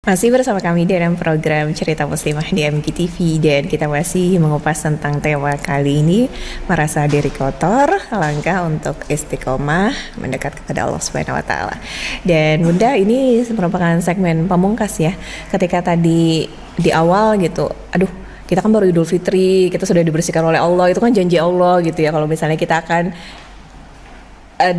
Masih bersama kami dalam program Cerita Muslimah di MGTV dan kita masih mengupas tentang tema kali ini, merasa diri kotor, langkah untuk istiqomah mendekat kepada Allah Subhanahu wa taala. Dan Bunda, ini merupakan segmen pamungkas ya. Ketika tadi di awal gitu, kita kan baru Idul Fitri, kita sudah dibersihkan oleh Allah, itu kan janji Allah gitu ya, kalau misalnya kita akan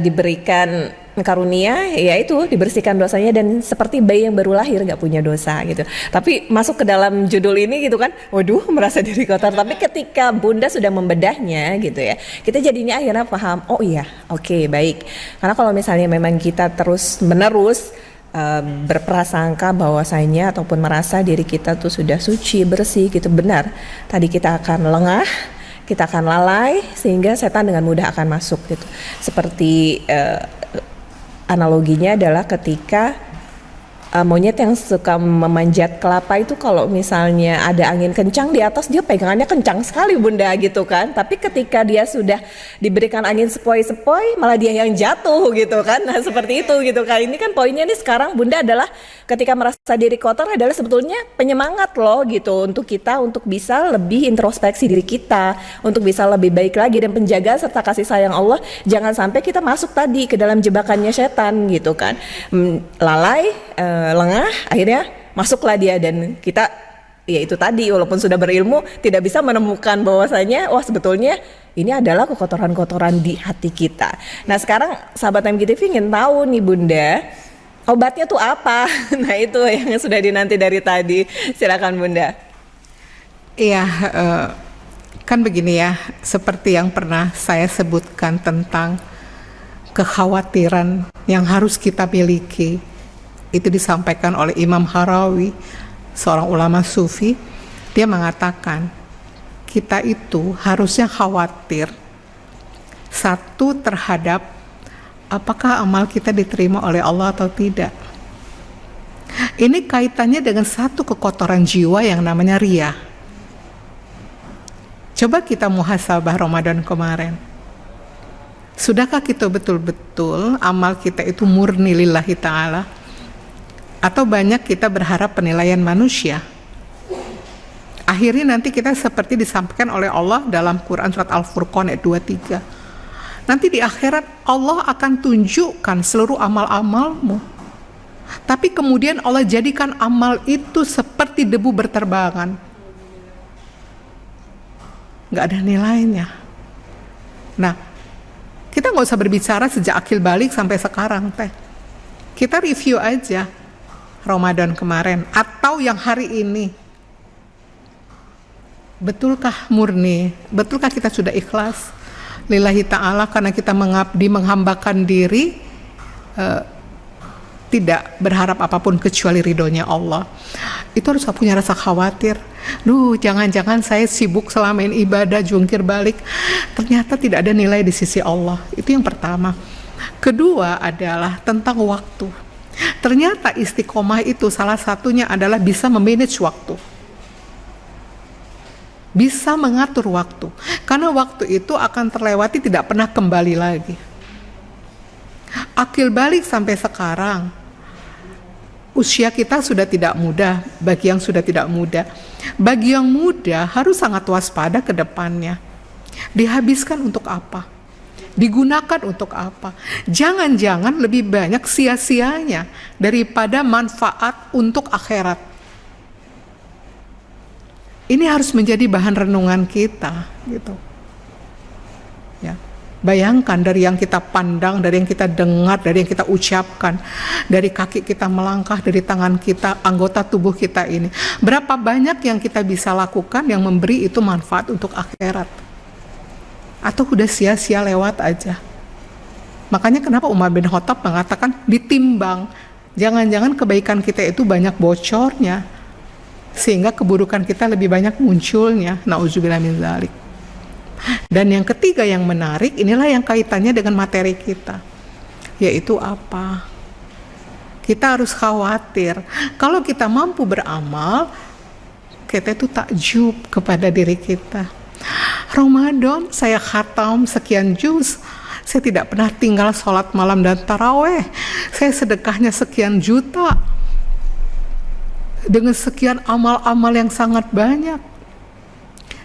diberikan karunia, ya itu dibersihkan dosanya dan seperti bayi yang baru lahir gak punya dosa gitu. Tapi masuk ke dalam judul ini gitu kan, waduh merasa diri kotor. Tapi ketika Bunda sudah membedahnya gitu ya, kita jadinya akhirnya paham, oh iya, oke, baik. Karena kalau misalnya memang kita terus menerus berprasangka bahwasanya ataupun merasa diri kita tuh sudah suci, bersih gitu, benar, tadi kita akan lengah, kita akan lalai, sehingga setan dengan mudah akan masuk gitu. Seperti analoginya adalah ketika monyet yang suka memanjat kelapa itu, kalau misalnya ada angin kencang di atas, dia pegangannya kencang sekali Bunda gitu kan. Tapi ketika dia sudah diberikan angin sepoi-sepoi, malah dia yang jatuh gitu kan. Nah seperti itu gitu kan. Ini kan poinnya nih sekarang Bunda adalah ketika merasa diri kotor adalah sebetulnya penyemangat loh gitu, untuk kita untuk bisa lebih introspeksi diri kita, untuk bisa lebih baik lagi, dan penjagaan serta kasih sayang Allah. Jangan sampai kita masuk tadi ke dalam jebakannya setan gitu kan, lalai, lengah, akhirnya masuklah dia, dan kita ya itu tadi, walaupun sudah berilmu tidak bisa menemukan bahwasanya wah sebetulnya ini adalah kekotoran-kotoran di hati kita. Nah sekarang sahabat MGTV ingin tahu nih Bunda, obatnya tuh apa? Nah itu yang sudah dinanti dari tadi. Silakan Bunda. Iya, kan begini ya, seperti yang pernah saya sebutkan tentang kekhawatiran yang harus kita miliki. Itu disampaikan oleh Imam Harawi, seorang ulama sufi. Dia mengatakan kita itu harusnya khawatir, satu, terhadap apakah amal kita diterima oleh Allah atau tidak. Ini kaitannya dengan satu kekotoran jiwa yang namanya riya. Coba kita muhasabah Ramadan kemarin. Sudahkah kita betul-betul amal kita itu murni lillahi ta'ala? Atau banyak kita berharap penilaian manusia? Akhirnya nanti kita seperti disampaikan oleh Allah dalam Quran surat Al-Furqan ayat 23. Nanti di akhirat Allah akan tunjukkan seluruh amal-amalmu. Tapi kemudian Allah jadikan amal itu seperti debu berterbangan. Gak ada nilainya. Nah, kita gak usah berbicara sejak akil balik sampai sekarang teh. Kita review aja Ramadan kemarin atau yang hari ini. Betulkah murni? Betulkah kita sudah ikhlas lillahi ta'ala karena kita mengabdi, menghambakan diri, tidak berharap apapun kecuali ridhonya Allah. Itu harus punya rasa khawatir. Jangan-jangan saya sibuk selama ini ibadah, jungkir balik, ternyata tidak ada nilai di sisi Allah. Itu yang pertama. Kedua adalah tentang waktu. Ternyata istiqomah itu salah satunya adalah bisa memanage waktu, bisa mengatur waktu, karena waktu itu akan terlewati, tidak pernah kembali lagi. Akil balik sampai sekarang, usia kita sudah tidak muda. Bagi yang sudah tidak muda, bagi yang muda harus sangat waspada ke depannya. Dihabiskan untuk apa? Digunakan untuk apa? Jangan-jangan lebih banyak sia-sianya daripada manfaat untuk akhirat. Ini harus menjadi bahan renungan kita, gitu. Ya. Bayangkan dari yang kita pandang, dari yang kita dengar, dari yang kita ucapkan, dari kaki kita melangkah, dari tangan kita, anggota tubuh kita ini. Berapa banyak yang kita bisa lakukan yang memberi itu manfaat untuk akhirat? Atau udah sia-sia lewat aja. Makanya kenapa Umar bin Khattab mengatakan ditimbang. Jangan-jangan kebaikan kita itu banyak bocornya, sehingga keburukan kita lebih banyak munculnya. Nauzubillah min dzalik. Dan yang ketiga yang menarik, inilah yang kaitannya dengan materi kita. Yaitu apa? Kita harus khawatir. Kalau kita mampu beramal, kita itu takjub kepada diri kita. Ramadan saya khatam sekian juz, saya tidak pernah tinggal sholat malam dan taraweh, saya sedekahnya sekian juta. dengan sekian amal-amal yang sangat banyak.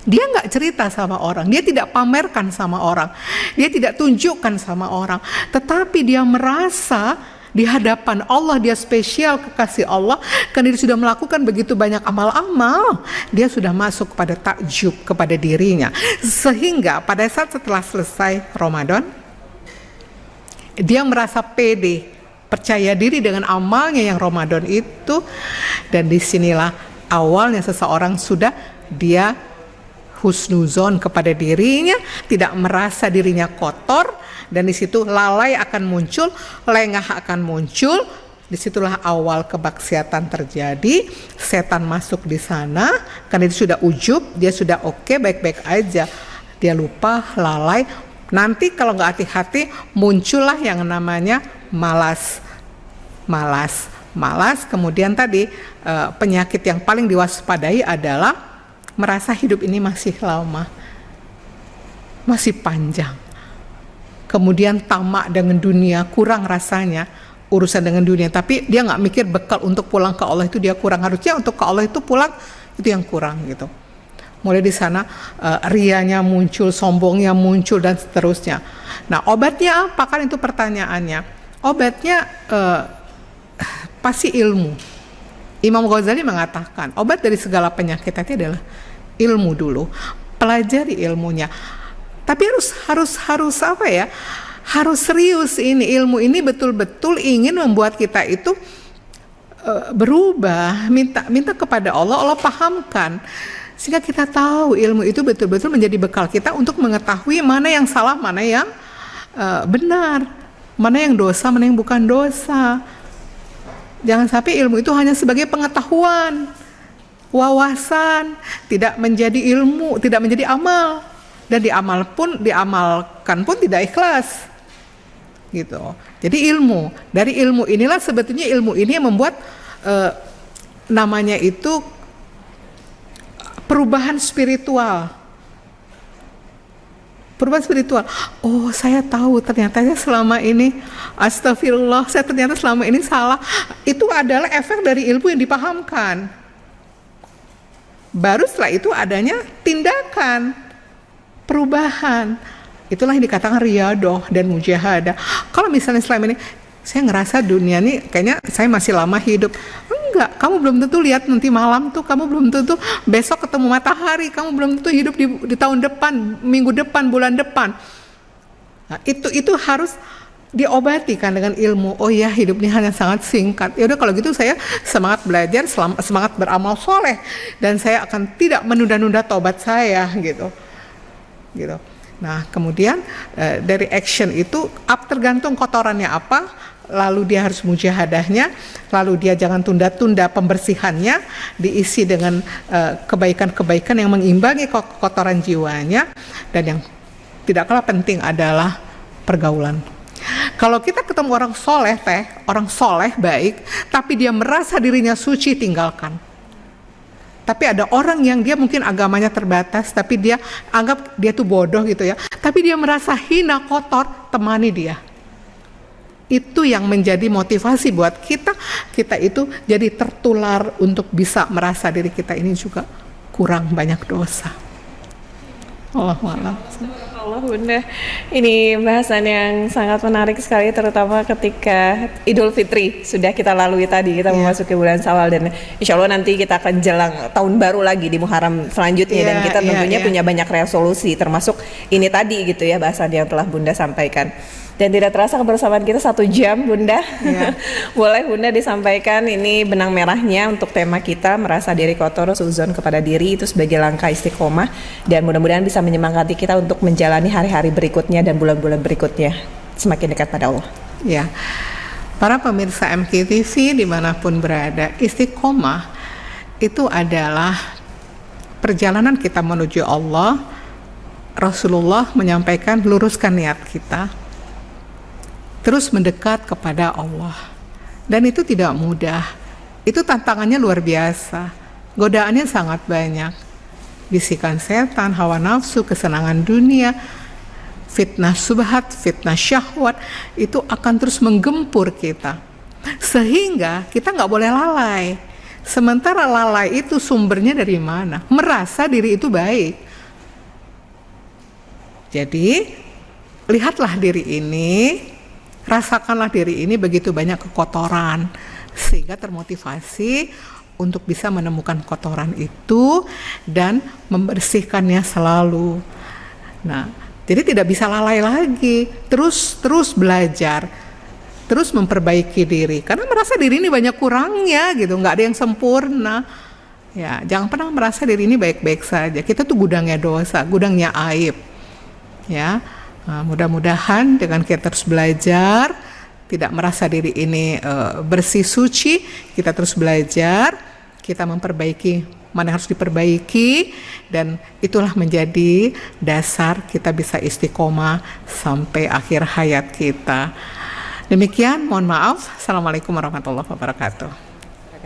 Dia nggak cerita sama orang, dia tidak pamerkan sama orang, dia tidak tunjukkan sama orang, tetapi dia merasa di hadapan Allah dia spesial, kekasih Allah, karena dia sudah melakukan begitu banyak amal-amal, dia sudah masuk kepada takjub kepada dirinya, sehingga pada saat setelah selesai Ramadan, dia merasa pede, percaya diri dengan amalnya yang Ramadan itu, dan disinilah awalnya seseorang sudah dia husnuzon kepada dirinya, tidak merasa dirinya kotor, dan di situ lalai akan muncul, lengah akan muncul. Disitulah awal kebaksiatan terjadi, setan masuk di sana, karena itu sudah ujub, dia sudah oke, baik-baik aja, dia lupa, lalai. Nanti kalau nggak hati-hati muncullah yang namanya malas. Kemudian tadi penyakit yang paling diwaspadai adalah merasa hidup ini masih lama, masih panjang. Kemudian tamak dengan dunia, kurang rasanya urusan dengan dunia, tapi dia nggak mikir bekal untuk pulang ke Allah itu dia kurang, harusnya untuk ke Allah itu pulang itu yang kurang gitu. Mulai di sana rianya muncul, sombongnya muncul, dan seterusnya. Nah, obatnya apa, kan itu pertanyaannya. Obatnya pasti ilmu. Imam Ghazali mengatakan obat dari segala penyakit itu adalah ilmu dulu, pelajari ilmunya. Tapi harus apa ya? Harus serius ini, ilmu ini betul-betul ingin membuat kita itu berubah, minta kepada Allah, Allah pahamkan, sehingga kita tahu ilmu itu betul-betul menjadi bekal kita untuk mengetahui mana yang salah, mana yang benar, mana yang dosa, mana yang bukan dosa. Jangan sampai ilmu itu hanya sebagai pengetahuan, wawasan, tidak menjadi ilmu, tidak menjadi amal, dan diamalkan pun tidak ikhlas gitu. Jadi ilmu, dari ilmu inilah sebetulnya ilmu ini yang membuat namanya itu perubahan spiritual. Oh, saya tahu ternyata saya selama ini, astagfirullah, saya ternyata selama ini salah. Itu adalah efek dari ilmu yang dipahamkan. Baru setelah itu adanya tindakan, perubahan. Itulah yang dikatakan riyadoh dan mujahadah. Kalau misalnya selama ini saya ngerasa dunia ini kayaknya saya masih lama hidup. Enggak, kamu belum tentu lihat nanti malam tuh, kamu belum tentu besok ketemu matahari, kamu belum tentu hidup di tahun depan, minggu depan, bulan depan. Nah, itu harus diobati kan dengan ilmu. Oh ya, hidup ini hanya sangat singkat. Ya udah, kalau gitu saya semangat belajar, semangat beramal soleh, dan saya akan tidak menunda-nunda tobat saya gitu. Nah, kemudian dari action itu tergantung kotorannya apa, lalu dia harus mujahadahnya, lalu dia jangan tunda-tunda pembersihannya, diisi dengan kebaikan-kebaikan yang mengimbangi kotoran jiwanya, dan yang tidak kalah penting adalah pergaulan. Kalau kita ketemu orang soleh baik, tapi dia merasa dirinya suci, tinggalkan. Tapi ada orang yang dia mungkin agamanya terbatas, tapi dia anggap dia tuh bodoh gitu ya, tapi dia merasa hina, kotor, temani dia. Itu yang menjadi motivasi buat kita itu jadi tertular untuk bisa merasa diri kita ini juga kurang banyak dosa. Allahuakbar. Allah, Bunda, ini bahasan yang sangat menarik sekali, terutama ketika Idul Fitri sudah kita lalui tadi, kita memasuki bulan Syawal, dan insya Allah nanti kita akan jelang tahun baru lagi di Muharram selanjutnya, dan kita tentunya punya banyak resolusi, termasuk ini tadi gitu ya, bahasan yang telah Bunda sampaikan. Dan tidak terasa kebersamaan kita 1 jam, Bunda. Boleh Bunda disampaikan ini benang merahnya untuk tema kita, merasa diri kotor, suzon kepada diri, itu sebagai langkah istiqomah, dan mudah-mudahan bisa menyemangati kita untuk menjalani hari-hari berikutnya dan bulan-bulan berikutnya semakin dekat pada Allah. Ya, para pemirsa MKTV dimanapun berada, istiqomah itu adalah perjalanan kita menuju Allah. Rasulullah menyampaikan, luruskan niat kita, terus mendekat kepada Allah. Dan itu tidak mudah. Itu tantangannya luar biasa. Godaannya sangat banyak. Bisikan setan, hawa nafsu, kesenangan dunia, fitnah subhat, fitnah syahwat, itu akan terus menggempur kita. Sehingga kita nggak boleh lalai. Sementara lalai itu sumbernya dari mana? Merasa diri itu baik. Jadi, lihatlah diri ini, rasakanlah diri ini begitu banyak kekotoran, sehingga termotivasi untuk bisa menemukan kotoran itu dan membersihkannya selalu. Nah, jadi tidak bisa lalai lagi, terus belajar, terus memperbaiki diri, karena merasa diri ini banyak kurangnya gitu, nggak ada yang sempurna. Ya, jangan pernah merasa diri ini baik-baik saja. Kita tuh gudangnya dosa, gudangnya aib. Ya, nah, mudah-mudahan dengan kita terus belajar, tidak merasa diri ini bersih suci, kita terus belajar, kita memperbaiki mana yang harus diperbaiki, dan itulah menjadi dasar kita bisa istiqomah sampai akhir hayat kita. Demikian, mohon maaf. Assalamualaikum warahmatullahi wabarakatuh.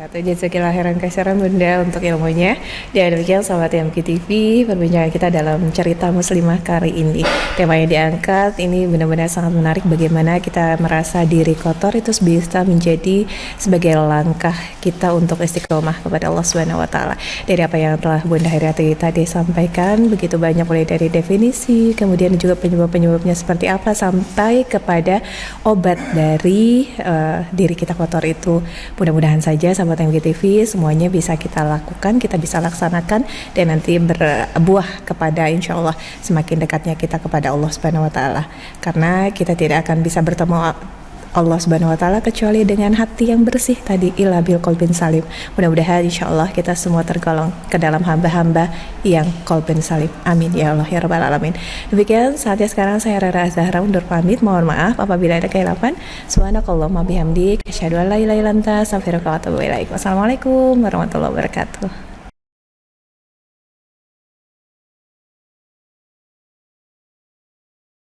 Jazakillah khairan katsiran Bunda untuk ilmunya. Dan demikian sahabat MKTV, perbincangan kita dalam cerita muslimah kali ini. Tema yang diangkat ini benar-benar sangat menarik, bagaimana kita merasa diri kotor itu bisa menjadi sebagai langkah kita untuk istiqomah kepada Allah Subhanahu wa taala. Dari apa yang telah Bunda Haryati tadi sampaikan, begitu banyak, mulai dari definisi, kemudian juga penyebab-penyebabnya seperti apa, sampai kepada obat dari diri kita kotor itu. Mudah-mudahan saja sahabat MGTV semuanya bisa kita lakukan, kita bisa laksanakan, dan nanti berbuah kepada insya Allah semakin dekatnya kita kepada Allah Subhanahu wa taala. Karena kita tidak akan bisa bertemu Allah Subhanahu wa taala kecuali dengan hati yang bersih tadi, ila bil qalbin salim. Mudah-mudahan insya Allah kita semua tergolong ke dalam hamba-hamba yang qalbin salim. Amin ya Allah ya rabbal alamin. Demikian saatnya sekarang saya Rara Zahra undur pamit. Mohon maaf apabila ada kehilapan. Subhanakallahumma bihamdik asyhadu an la ilaha illa anta astaghfiruka wa atubu ilaik. Wassalamualaikum warahmatullahi wabarakatuh.